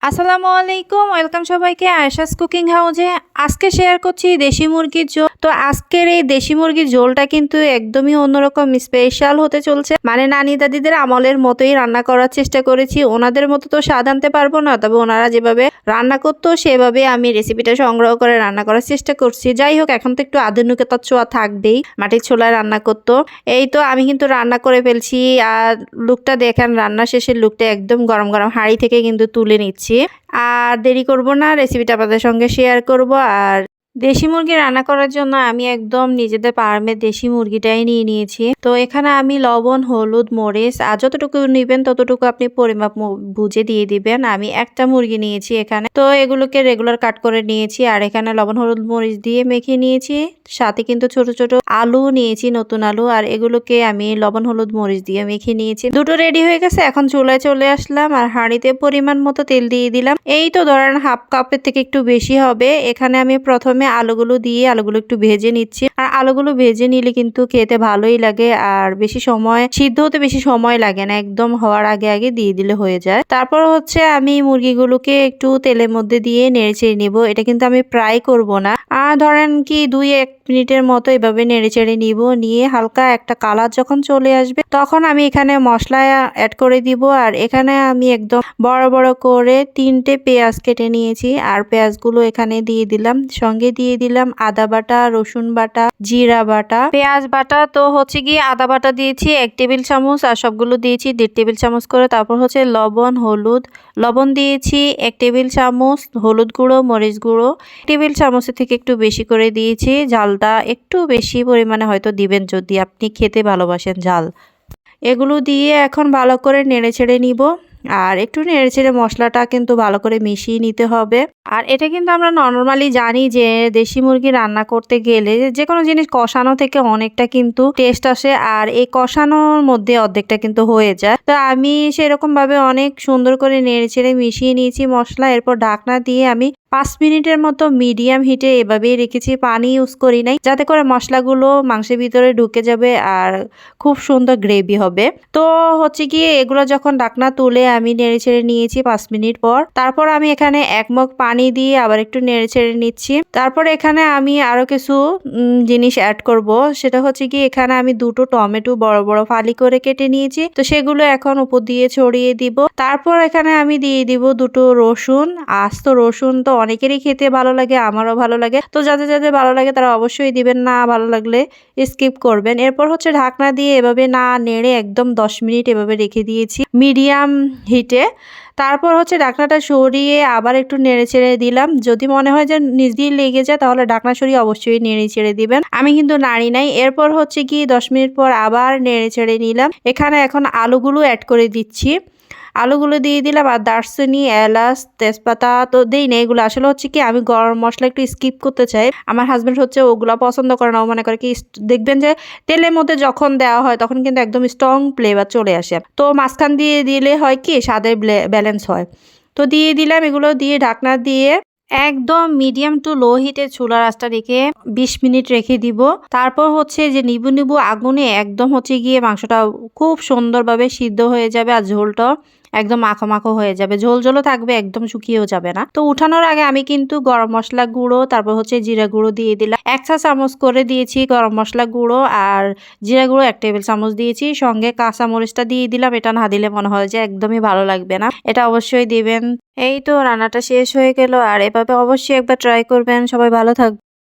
আসসালামু আলাইকুম, ওয়েলকাম সবাইকে আয়েশাস কুকিং হাউজে। আজকে শেয়ার করছি দেশি মুরগির ঝোল। তো আজকের এই দেশি মুরগির ঝোলটা কিন্তু একদমই অন্যরকম স্পেশাল হতে চলছে। মানে নানি দাদিদের আমলের মতোই রান্না করার চেষ্টা করেছি। ওনাদের মতো তো স্বাদ আনতে পারবো না, তবে ওনারা যেভাবে রান্না করতো সেভাবে আমি রেসিপিটা সংগ্রহ করে রান্না করার চেষ্টা করছি। যাই হোক, এখন তো একটু আধুনিকতার ছোঁয়া থাকবেই। মাটির চুলায় রান্না করতো। এই তো আমি কিন্তু রান্না করে ফেলছি। আর লুকটা দেখেন, রান্না শেষের লুকটা একদম গরম গরম হাঁড়ি থেকে কিন্তু তুলে নিচ্ছি। আর দেরি করব না, রেসিপিটা আপনাদের সঙ্গে শেয়ার করব। আর দেশি মুরগি রান্না করার জন্য আমি একদম নিজেদের ফার্মের দেশি মুরগিটাই নিয়ে নিয়েছি। তো এখানে আমি লবণ, হলুদ, মরিচ আর যতটুকু নেবেন ততটুকু আপনি পরিমাপ বুঝে দিয়ে দিবেন। আমি একটা মুরগি নিয়েছি এখানে। তো এগুলোকে রেগুলার কাট করে নিয়েছি। আর এখানে লবণ, হলুদ, মরিচ দিয়ে মেখে নিয়েছি। সাথে কিন্তু ছোট ছোট আলু নিয়েছি, নতুন আলু। আর এগুলোকে আমি লবণ, হলুদ, মরিচ দিয়ে মেখে নিয়েছি। দুটো রেডি হয়ে গেছে। এখন চুলায় চলে আসলাম আর হাঁড়িতে পরিমাণ মতো তেল দিয়ে দিলাম। এই তো ধরেন হাফ কাপের থেকে একটু বেশি হবে। এখানে আমি প্রথমে আলুগুলো দিয়ে আলুগুলো একটু ভেজে নিচ্ছি। আর আলুগুলো ভেজে নিলে কিন্তু খেতে ভালোই লাগে। আর বেশি সময় সিদ্ধ হতে বেশি সময় লাগে না, একদম হওয়ার আগে আগে দিয়ে দিলে হয়ে যায়। তারপর হচ্ছে আমি মুরগিগুলোকে একটু তেলের মধ্যে দিয়ে নেড়ে চেড়ে নিব। এটা কিন্তু আমি ফ্রাই করব না। আর ধরেন কি 2-1 মিনিটের মতো এভাবে নেড়ে চেড়ে নিব। নিয়ে হালকা একটা কালার যখন চলে আসবে তখন আমি এখানে মশলা অ্যাড করে দিব। আর এখানে আমি একদম বড় বড় করে 3টে পেঁয়াজ কেটে নিয়েছি। আর পেঁয়াজগুলো এখানে দিয়ে দিলাম। সঙ্গে দিয়ে দিলাম আদা বাটা, রসুন বাটা, জিরা বাটা, পেঁয়াজ বাটা। তো হচ্ছে গিয়ে আদা বাটা দিয়েছি 1 টেবিল চামচ আর সবগুলো দিয়েছি 1.5 টেবিল চামচ করে। তারপর হচ্ছে লবণ, হলুদ, লবণ দিয়েছি 1 টেবিল চামচ, হলুদ গুঁড়ো, মরিচ গুঁড়ো 1 টেবিল চামচের থেকে একটু বেশি করে দিয়েছি। ঝালটা একটু বেশি পরিমাণে হয়তো দিবেন যদি আপনি খেতে ভালোবাসেন ঝাল। এগুলো দিয়ে এখন ভালো করে নেড়ে ছেড়ে নিব। আর একটু নেড়ে ছেড়ে মশলাটা কিন্তু ভালো করে মিশিয়ে নিতে হবে। আর এটা কিন্তু আমরা নর্মালি জানি যে দেশি মুরগি রান্না করতে গেলে যে কোনো জিনিস কষানো থেকে অনেকটা কিন্তু টেস্ট আসে। আর এই কষানোর মধ্যে অর্ধেকটা কিন্তু হয়ে যায়। তো আমি সেরকম ভাবে অনেক সুন্দর করে নেড়ে ছেড়ে মিশিয়ে নিয়েছি মশলা। এরপর ঢাকনা দিয়ে আমি 5 মিনিটের মতো মিডিয়াম হিটে এভাবেই রেখেছি। পানি ইউজ করি নাই, যাতে করে মশলাগুলো মাংসের ভিতরে ঢুকে যাবে আর খুব সুন্দর গ্রেভি হবে। তো হচ্ছে গিয়ে এগুলো যখন ঢাকনা তুলে আমি নেড়ে ছেড়ে নিয়েছি 5 মিনিট পর, তারপর আমি এখানে 1 মগ পানি দিয়ে আবার একটু নেড়ে ছেড়ে নিচ্ছি। তারপর এখানে আমি আরো কিছু জিনিস অ্যাড করব। সেটা হচ্ছে কি এখানে আমি 2টো টমেটো বড় বড় ফালি করে কেটে নিয়েছি। তো সেগুলো এখন উপর দিয়ে ছড়িয়ে দিব। তারপর এখানে আমি দিয়ে দিব 2টো রসুন। আস্ত রসুন তো অনেকেরই খেতে ভালো লাগে, আমারও ভালো লাগে। তো যাদের যাদের ভালো লাগে তারা অবশ্যই দিবেন, না ভালো লাগলে স্কিপ করবেন। এরপর হচ্ছে ঢাকনা দিয়ে এভাবে না নেড়ে একদম 10 মিনিট এভাবে রেখে দিয়েছি মিডিয়াম হিটে। তারপর হচ্ছে ঢাকনাটা সরিয়ে আবার একটু নেড়ে ছেড়ে দিলাম। যদি মনে হয় যে নিচ দিয়ে লেগে যায় তাহলে ঢাকনা সরিয়ে অবশ্যই নেড়ে ছেড়ে দিবেন। আমি কিন্তু নাড়ি নাই। এরপর হচ্ছে কি 10 মিনিট পর আবার নেড়ে ছেড়ে নিলাম। এখানে এখন আলুগুলো অ্যাড করে দিচ্ছি। আলুগুলো দিয়ে দিলাম। আর দারচিনি, এলাচ, তেজপাতা তো দেই না। এগুলো আসলে হচ্ছে কি আমি গরম মশলা একটু স্কিপ করতে চাই। আমার হাজবেন্ড হচ্ছে ওগুলো পছন্দ করে না। ও মনে করে কি দেখবেন যে তেলের মধ্যে যখন দেওয়া হয় তখন কিন্তু একদম স্ট্রং ফ্লেভার চলে আসে। তো মাঝখান দিয়ে দিলে হয় কি স্বাদের ব্যালেন্স হয়। তো দিয়ে দিলাম। এগুলো দিয়ে ঢাকনা দিয়ে একদম মিডিয়াম টু লো হিটে চুলার আঁচটা রেখে 20 মিনিট রেখে দিব। তারপর হচ্ছে যে নিবু নিবু আগুনে একদম হচ্ছে গিয়ে মাংসটা খুব সুন্দরভাবে সিদ্ধ হয়ে যাবে। আর ঝোলটা একদম মাখো মাখো হয়ে যাবে, ঝোল ঝোলও থাকবে, একদম শুকিয়েও যাবে না। তো উঠানোর আগে আমি কিন্তু গরম মশলা গুঁড়ো, তারপর হচ্ছে জিরা গুঁড়ো দিয়ে দিলাম। 1 চা চামচ করে দিয়েছি গরম মশলা গুঁড়ো। আর জিরা গুঁড়ো 1 টেবিল চামচ দিয়েছি। সঙ্গে কাঁচা মরিচটা দিয়ে দিলাম। এটা না দিলে মনে হয় যে একদমই ভালো লাগবে না, এটা অবশ্যই দিবেন। এই তো রান্নাটা শেষ হয়ে গেল। আর এভাবে অবশ্যই একবার ট্রাই করবেন। সবাই ভালো থাকবেন।